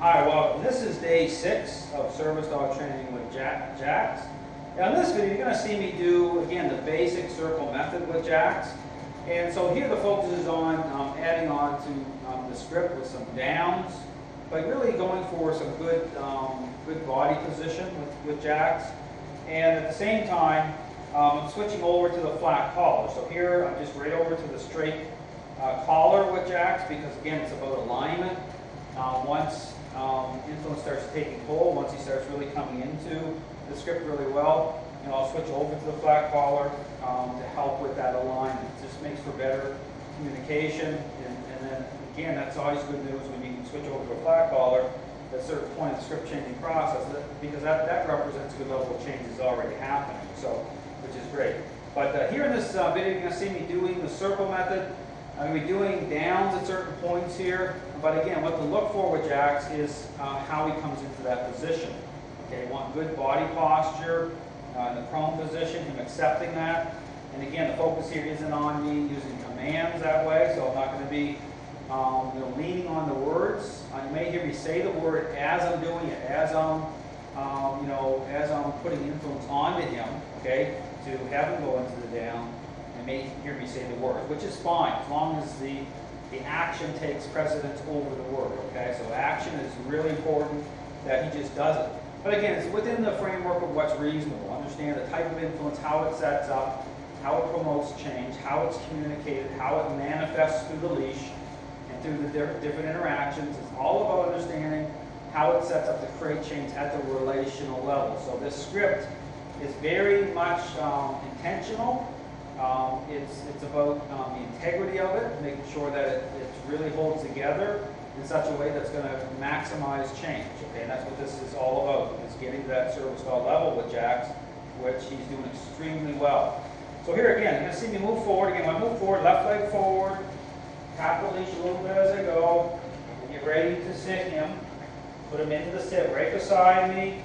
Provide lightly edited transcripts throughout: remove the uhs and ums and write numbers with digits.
Hi, welcome. This is day 6 of service dog training with Jax. Now in this video, you're going to see me do, again, the basic circle method with Jax. And so here the focus is on adding on to the script with some downs, but really going for some good body position with Jax. And at the same time, I'm switching over to the flat collar. So here I'm just right over to the straight collar with Jax because, again, it's about alignment. Once influence starts taking hold, once he starts really coming into the script really well, I'll switch over to the flat collar to help with that alignment. It just makes for better communication, and then again, that's always good news when you can switch over to a flat collar at a certain point in the script changing process, because that represents a good level of changes already happening, so which is great. But here in this video, you're going to see me doing the circle method. I'm going to be doing downs at certain points here, but again, what to look for with Jax is how he comes into that position. Okay, want good body posture in the prone position, him accepting that. And again, the focus here isn't on me using commands that way, so I'm not going to be leaning on the words. You may hear me say the word as I'm doing it, as I'm as I'm putting influence onto him, okay, to have him go into the down. You may hear me say the word, which is fine, as long as the action takes precedence over the word, okay? So action is really important that he just does it. But again, it's within the framework of what's reasonable. Understand the type of influence, how it sets up, how it promotes change, how it's communicated, how it manifests through the leash and through the different interactions. It's all about understanding how it sets up to create change at the relational level. So this script is very much intentional. It's about the integrity of it, making sure that it really holds together in such a way that's going to maximize change. Okay, and that's what this is all about, is getting to that service dog level with Jax, which he's doing extremely well. So here again, you're going to see me move forward. Again, when I move forward, left leg forward, tap the leash a little bit as I go, get ready to sit him, put him into the sit right beside me,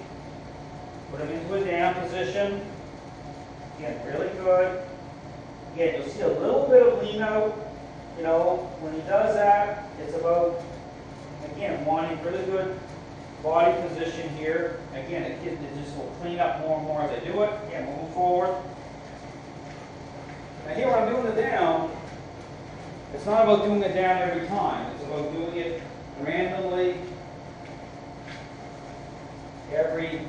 put him into a down position. Again, really good. Again, you'll see a little bit of lean out. When he does that, it's about, again, wanting really good body position here. Again, it just will clean up more and more as I do it. Again, move forward. Now here when I'm doing the down, it's not about doing it down every time. It's about doing it randomly every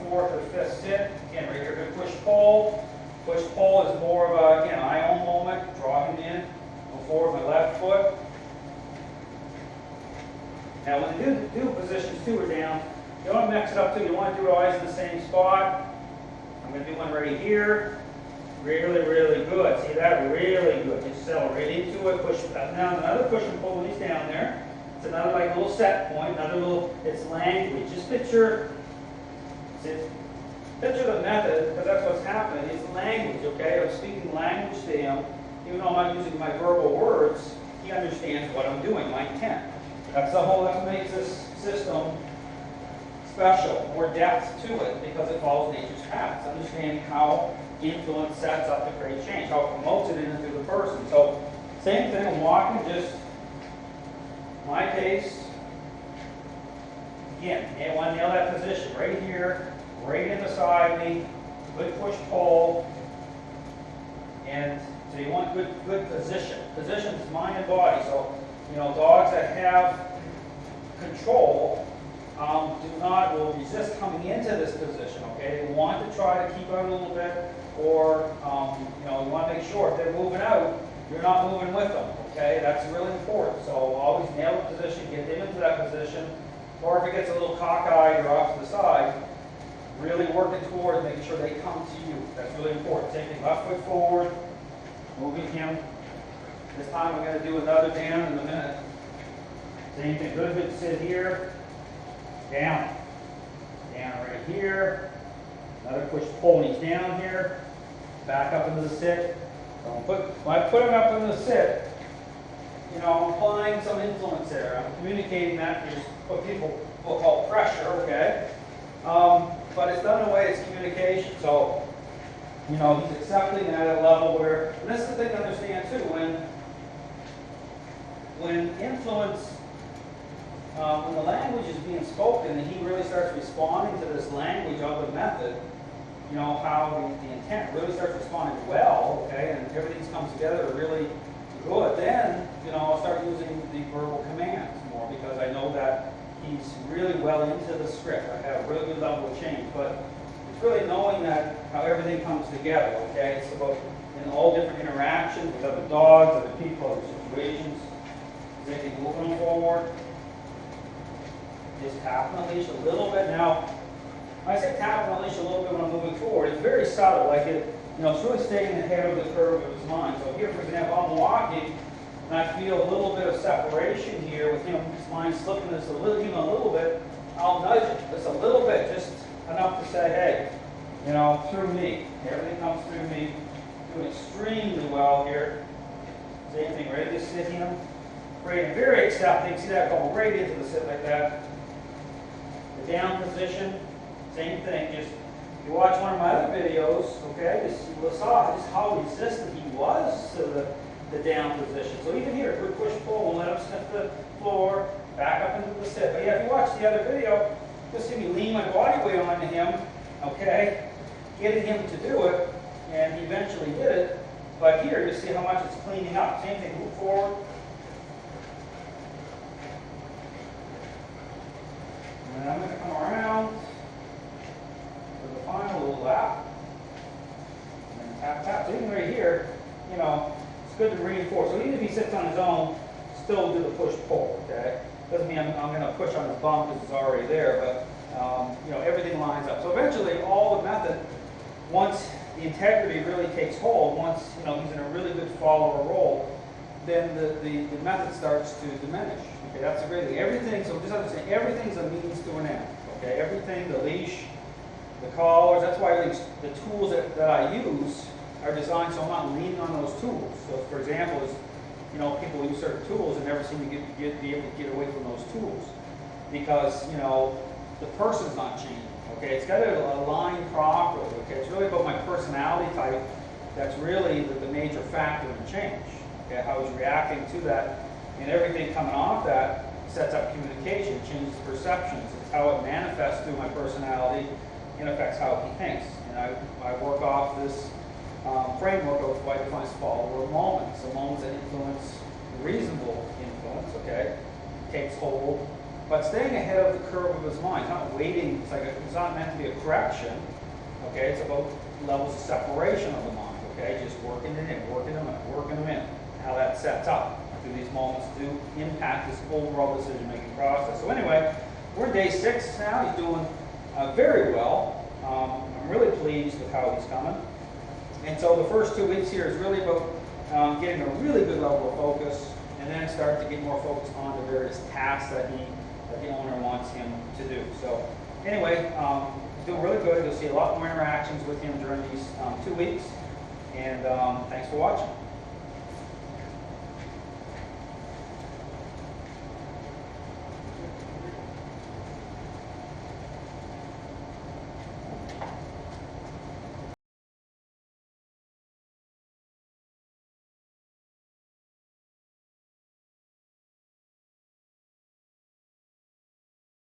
fourth or fifth sit. Again, right here, good push-pull. Push-pull is more of a, again, eye-on moment. Draw him in. Go forward with my left foot. Now, when you do positions 2 or down, you don't want to mix it up too. You want to do it always in the same spot. I'm going to do one right here. Really, really good. See that? Really good. Just settle right into it. Push. Now, another push and pull when he's down there. It's another like little set point. Another little. It's language. Just picture the method, because that's what's happening. It's language. Okay, I'm speaking language to him. Even though I'm not using my verbal words, he understands what I'm doing, my intent. That's what makes this system special, more depth to it, because it follows nature's paths. Understanding how influence sets up to create change, how it promotes it into the person. So, same thing, I'm walking, just my pace. Again, and want to nail that position right here, right in beside me, good push-pull, and so you want good position. Position is mind and body. So, dogs that have control will resist coming into this position. Okay, they want to try to keep out a little bit, or you want to make sure if they're moving out, you're not moving with them. Okay, that's really important. So always nail the position, get them into that position, or if it gets a little cockeyed or off to the side, really working towards making sure they come to you. That's really important. Taking left foot forward. Moving him. This time we're going to do another down in a minute. Same thing. Good sit here. Down. Down right here. Another push pull when he's down here. Back up into the sit. So when I put him up in the sit, I'm applying some influence there. I'm communicating that. There's what people will call pressure, okay? But it's done in a way it's communication. So he's accepting at a level where, and this is the thing to understand too, when influence when the language is being spoken and he really starts responding to this language of the method, you know, how the intent really starts responding well, okay, and everything comes together really good, then, you know, I'll start using the verbal commands more because I know that he's really well into the script. I have a really good level of change, but it's really knowing that how everything comes together, okay? It's about in all different interactions with other dogs, other people, other situations. Is anything moving forward? Just tapping the leash a little bit. Now, when I say tapping the leash a little bit when I'm moving forward, it's very subtle. Like you know, it's really staying ahead of the curve of his mind. So here, for example, I'm walking, and I feel a little bit of separation here with him, his mind slipping this a little, even a little bit. I'll nudge it just a little bit, just enough to say, hey, you know, through me. Everything comes through me. Doing extremely well here. Same thing, ready to sit him. Great, and very accepting. See that going right into the sit like that. The down position, same thing. Just you watch one of my other videos, okay? You saw just how resistant he was to the down position. So even here, quick push pull, and let him sniff the floor, back up into the sit. But yeah, if you watch the other video, you'll see me lean my body weight onto him, okay? Getting him to do it, and he eventually did it. But here, you see how much it's cleaning up. Same thing, move forward. And I'm going to come around for the final little lap. And then tap, tap. So even right here, you know, it's good to reinforce. So even if he sits on his own, still do the push-pull, okay? Doesn't mean I'm going to push on his bum because it's already there, but, you know, everything lines up. So eventually, all the method, once the integrity really takes hold, once, you know, he's in a really good follower role, then the method starts to diminish. Okay, that's a great thing. Everything, so just understand, everything's a means to an end. Okay, everything, the leash, the collars, that's why the tools that I use are designed so I'm not leaning on those tools. So for example, is, you know, people use certain tools and never seem to be able to get away from those tools because, you know, the person's not changing. Okay, it's got to align properly. Okay, it's really about my personality type. That's really the major factor in change. Okay, how he's reacting to that, and everything coming off that sets up communication, changes perceptions. It's how it manifests through my personality and affects how he thinks. And I work off this framework of what I define as follower moments. So moments that influence, reasonable influence. Okay, takes hold. But staying ahead of the curve of his mind, not waiting, it's not meant to be a correction, okay? It's about levels of separation of the mind, okay? Just working it in, working them in, working them in. How that sets up through these moments do impact this overall decision-making process. So anyway, we're in day 6 now. He's doing very well. I'm really pleased with how he's coming. And so the first 2 weeks here is really about getting a really good level of focus and then start to get more focused on the various tasks that the owner wants him to do. So anyway, doing really good. You'll see a lot more interactions with him during these 2 weeks. And thanks for watching.